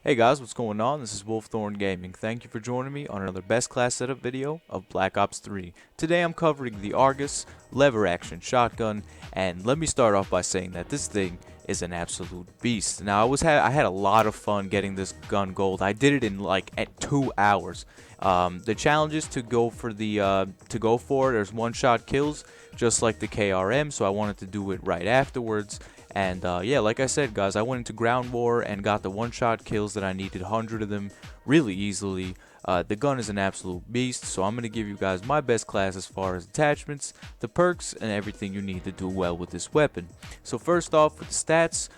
Hey guys, what's going on? This is Wolfthorn Gaming. Thank you for joining me on another best class setup video of Black Ops 3. Today I'm covering the ARGUS lever action shotgun, and let me start off by saying that this thing is an absolute beast. Now I had a lot of fun getting this gun gold. I did it in like at 2 hours. The challenge is to go for there's one-shot kills just like the KRM, so I wanted to do it right afterwards. And yeah, like I said, guys, I went into ground war and got the one-shot kills that I needed, 100 of them, really easily. The gun is an absolute beast, so I'm going to give you guys my best class as far as attachments, the perks, and everything you need to do well with this weapon. So first off, with the stats,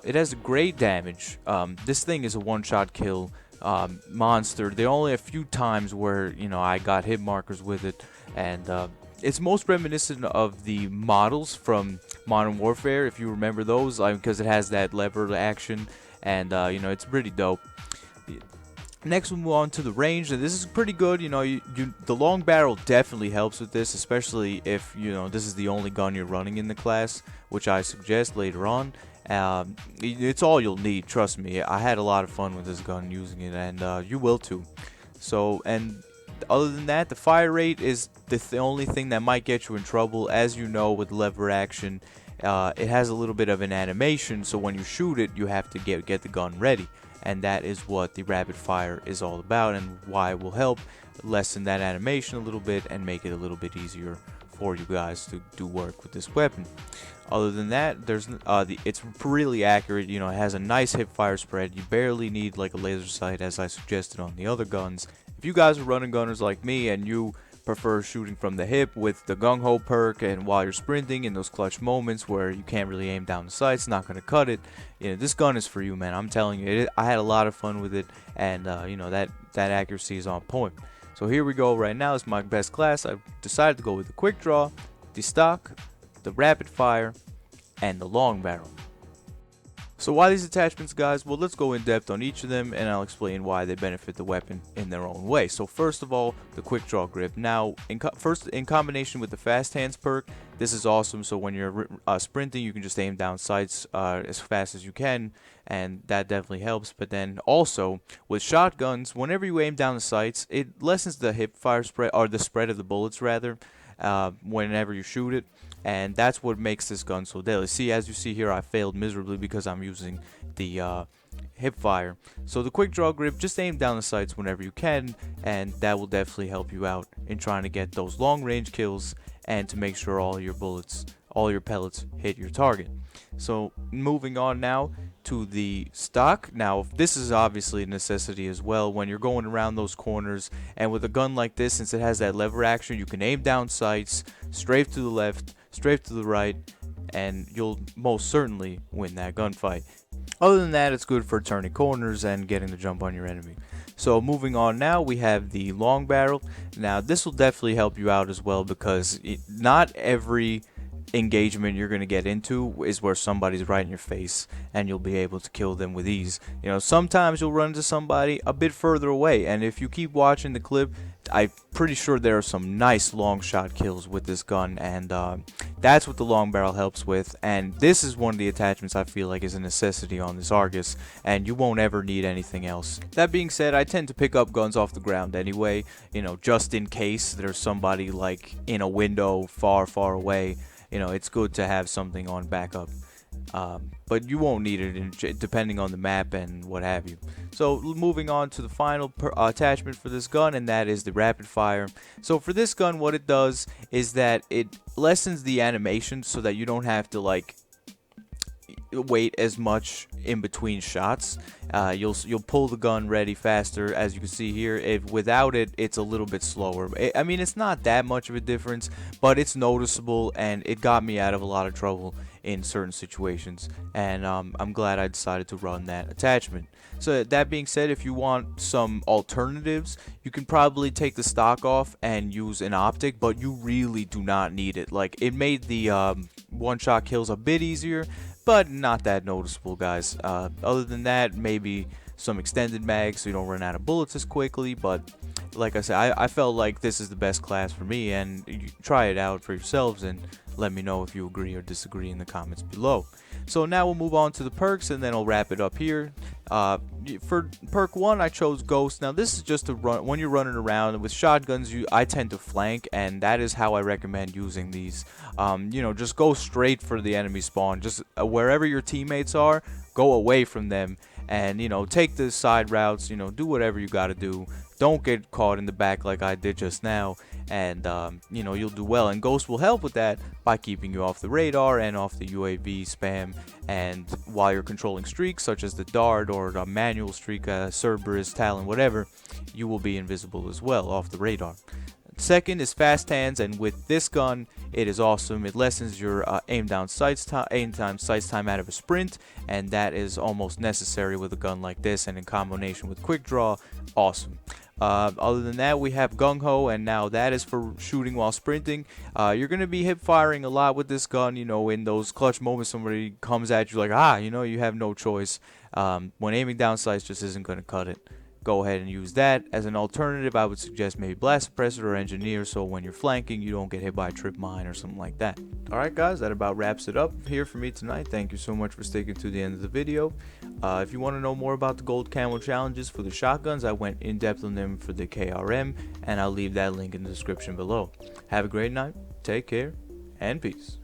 it has great damage. This thing is a one-shot kill monster. There are only a few times where, I got hit markers with it, and it's most reminiscent of the models from Modern Warfare, if you remember those, because it has that lever action, and it's pretty dope. Next, we'll move on to the range, and this is pretty good. The long barrel definitely helps with this, especially if this is the only gun you're running in the class, which I suggest later on. It's all you'll need, trust me. I had a lot of fun with this gun using it, and you will too. So, and other than that, the fire rate is the only thing that might get you in trouble. As you know, with lever action, it has a little bit of an animation, so when you shoot it, you have to get the gun ready, and that is what the rapid fire is all about, and why it will help lessen that animation a little bit and make it a little bit easier for you guys to do work with this weapon. Other than that, it's really accurate. It has a nice hip fire spread. You barely need like a laser sight, as I suggested on the other guns. If you guys are running gunners like me and you prefer shooting from the hip with the gung-ho perk, and while you're sprinting in those clutch moments where you can't really aim down the sights, not going to cut it, this gun is for you, man. I'm telling you, I had a lot of fun with it, and that accuracy is on point. So here we go. Right now, it's my best class. I've decided to go with the quick draw, the stock, the rapid fire, and the long barrel. So why these attachments, guys? Well, let's go in depth on each of them, and I'll explain why they benefit the weapon in their own way. So first of all, the quick draw grip. Now, in combination with the fast hands perk, this is awesome. So when you're sprinting, you can just aim down sights as fast as you can, and that definitely helps. But then also with shotguns, whenever you aim down the sights, it lessens the hip fire spread, or the spread of the bullets rather, whenever you shoot it, and that's what makes this gun so deadly. See, as you see here, I failed miserably because I'm using the hip fire. So the quick draw grip, just aim down the sights whenever you can, and that will definitely help you out in trying to get those long range kills and to make sure all your pellets hit your target. So moving on now to the stock. Now, this is obviously a necessity as well when you're going around those corners, and with a gun like this, since it has that lever action, you can aim down sights, strafe to the left, strafe to the right, and you'll most certainly win that gunfight. Other than that, it's good for turning corners and getting the jump on your enemy. So moving on now, we have the long barrel. Now this will definitely help you out as well, because not every engagement you're going to get into is where somebody's right in your face and you'll be able to kill them with ease. Sometimes you'll run into somebody a bit further away, and if you keep watching the clip, I'm pretty sure there are some nice long shot kills with this gun, and that's what the long barrel helps with. And this is one of the attachments I feel like is a necessity on this Argus, and you won't ever need anything else. That being said, I tend to pick up guns off the ground anyway, just in case there's somebody like in a window far away. It's good to have something on backup, but you won't need it depending on the map and what have you. So moving on to the final attachment for this gun, and that is the rapid fire. So for this gun, what it does is that it lessens the animation so that you don't have to like wait as much in between shots. You'll pull the gun ready faster, as you can see here. Without it, it's a little bit slower. I mean, it's not that much of a difference, but it's noticeable, and it got me out of a lot of trouble in certain situations, and I'm glad I decided to run that attachment. So that being said, if you want some alternatives, you can probably take the stock off and use an optic, but you really do not need it. Like, it made the one-shot kills a bit easier, but not that noticeable, guys. Other than that, maybe some extended mags so you don't run out of bullets as quickly, but like I said, I felt like this is the best class for me, and you try it out for yourselves and let me know if you agree or disagree in the comments below. So now we'll move on to the perks, and then I'll wrap it up here. For perk 1, I chose Ghost. Now this is just to run when you're running around with shotguns. I tend to flank, and that is how I recommend using these. Just go straight for the enemy spawn. Just wherever your teammates are, go away from them, and take the side routes. Do whatever you got to do. Don't get caught in the back like I did just now, and you'll do well. And Ghost will help with that by keeping you off the radar and off the UAV spam. And while you're controlling streaks such as the dart or the manual streak, Cerberus, Talon, whatever, you will be invisible as well off the radar. Second is fast hands, and with this gun, it is awesome. It lessens your aim down sights time out of a sprint, and that is almost necessary with a gun like this, and in combination with quick draw, awesome. Other than that, we have Gung Ho, and now that is for shooting while sprinting. You're going to be hip firing a lot with this gun, in those clutch moments somebody comes at you like, you have no choice. When aiming down sights just isn't going to cut it. Go ahead and use that. As an alternative, I would suggest maybe Blast Suppressor or Engineer, so when you're flanking, you don't get hit by a trip mine or something like that. Alright guys, that about wraps it up here for me tonight. Thank you so much for sticking to the end of the video. If you want to know more about the gold camo challenges for the shotguns, I went in depth on them for the KRM, and I'll leave that link in the description below. Have a great night, take care, and peace.